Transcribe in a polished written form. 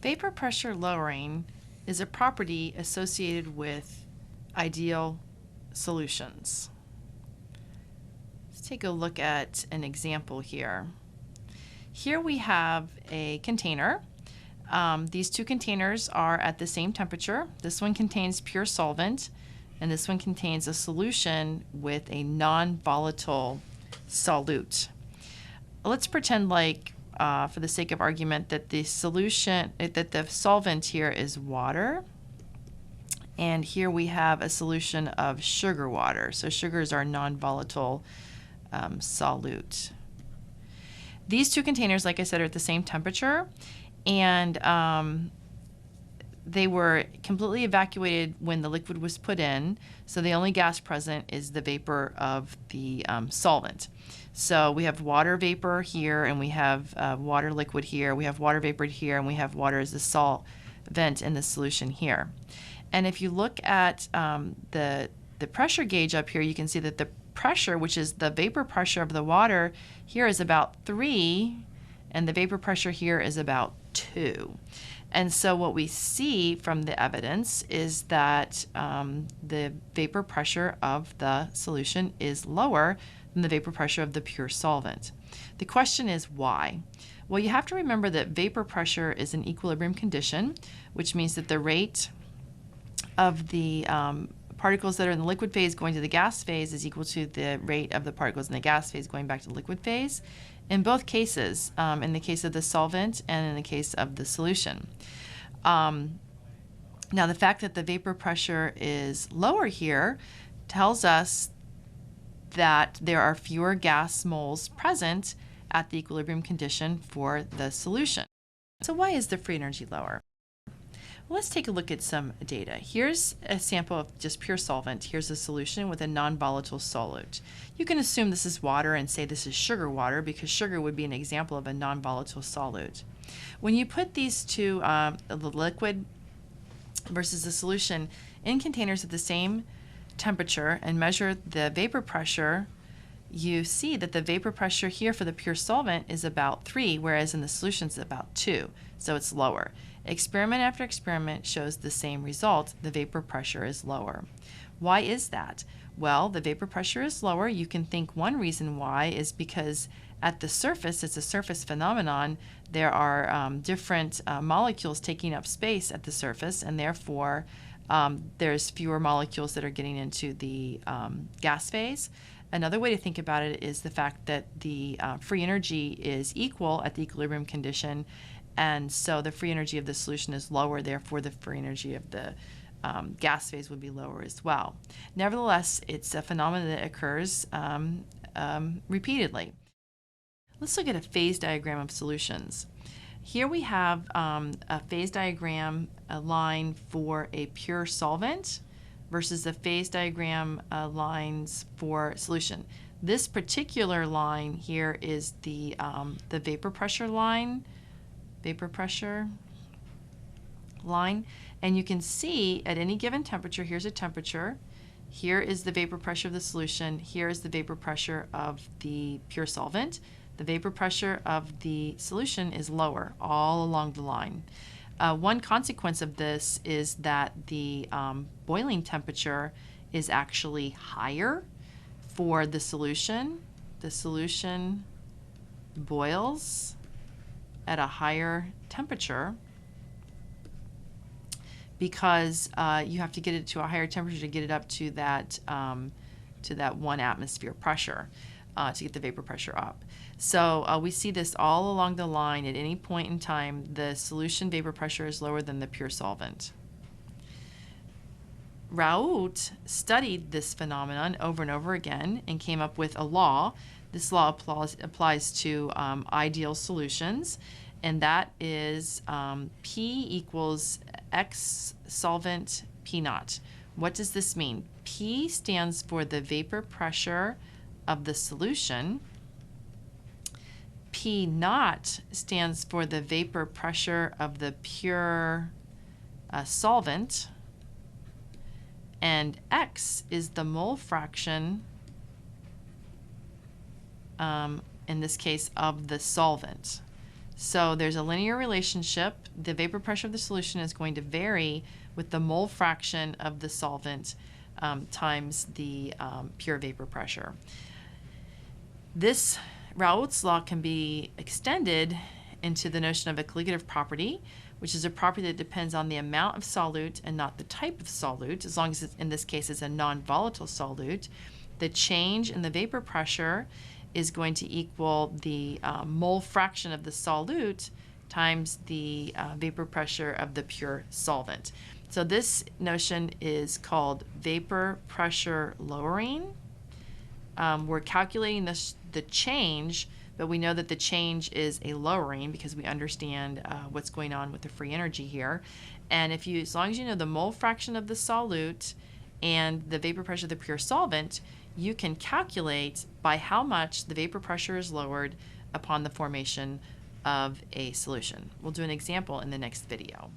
Vapor pressure lowering is a property associated with ideal solutions. Let's take a look at an example here. Here we have a container. These two containers are at the same temperature. This one contains pure solvent, and this one contains a solution with a non-volatile solute. Let's pretend like, for the sake of argument, that the solvent here is water, and here we have a solution of sugar water. So sugar is our non-volatile solute. These two containers, like I said, are at the same temperature, and they were completely evacuated when the liquid was put in, so the only gas present is the vapor of the solvent. So we have water vapor here, and we have water liquid here, we have water vapor here, and we have water as the solvent in the solution here. And if you look at the pressure gauge up here, you can see that the pressure, which is the vapor pressure of the water, here is about 3, and the vapor pressure here is about 2. And so what we see from the evidence is that the vapor pressure of the solution is lower than the vapor pressure of the pure solvent. The question is why? Well, you have to remember that vapor pressure is an equilibrium condition, which means that the rate of the particles that are in the liquid phase going to the gas phase is equal to the rate of the particles in the gas phase going back to the liquid phase. In both cases, in the case of the solvent and in the case of the solution. Now, the fact that the vapor pressure is lower here tells us that there are fewer gas moles present at the equilibrium condition for the solution. So why is the free energy lower? Well, let's take a look at some data. Here's a sample of just pure solvent. Here's a solution with a non-volatile solute. You can assume this is water and say this is sugar water, because sugar would be an example of a non-volatile solute. When you put these two, the liquid versus the solution, in containers at the same temperature and measure the vapor pressure, you see that the vapor pressure here for the pure solvent is about 3, whereas in the solution it's about 2, so it's lower. Experiment after experiment shows the same result. The vapor pressure is lower. Why is that? Well, the vapor pressure is lower. You can think one reason why is because at the surface, it's a surface phenomenon, there are different molecules taking up space at the surface, and therefore there's fewer molecules that are getting into the gas phase. Another way to think about it is the fact that the free energy is equal at the equilibrium condition, and so the free energy of the solution is lower, therefore the free energy of the gas phase would be lower as well. Nevertheless, it's a phenomenon that occurs repeatedly. Let's look at a phase diagram of solutions. Here we have a phase diagram, a line for a pure solvent versus the phase diagram lines for solution. This particular line here is the vapor pressure line, and you can see at any given temperature, here's a temperature, here is the vapor pressure of the solution, here is the vapor pressure of the pure solvent. The vapor pressure of the solution is lower all along the line. One consequence of this is that the boiling temperature is actually higher for the solution. The solution boils at a higher temperature because you have to get it to a higher temperature to get it up to that 1 atmosphere pressure to get the vapor pressure up. So we see this all along the line. At any point in time, the solution vapor pressure is lower than the pure solvent. Raoults studied this phenomenon over and over again and came up with a law. This law applies to ideal solutions, and that is P equals X solvent P naught. What does this mean? P stands for the vapor pressure of the solution. P naught stands for the vapor pressure of the pure solvent, and X is the mole fraction, in this case, of the solvent. So there's a linear relationship. The vapor pressure of the solution is going to vary with the mole fraction of the solvent times the pure vapor pressure. This Raoults law can be extended into the notion of a colligative property, which is a property that depends on the amount of solute and not the type of solute. As long as it's, in this case, it's a non-volatile solute, the change in the vapor pressure is going to equal the mole fraction of the solute times the vapor pressure of the pure solvent. So this notion is called vapor pressure lowering. We're calculating the change, but we know that the change is a lowering because we understand what's going on with the free energy here. And as long as you know the mole fraction of the solute and the vapor pressure of the pure solvent, you can calculate by how much the vapor pressure is lowered upon the formation of a solution. We'll do an example in the next video.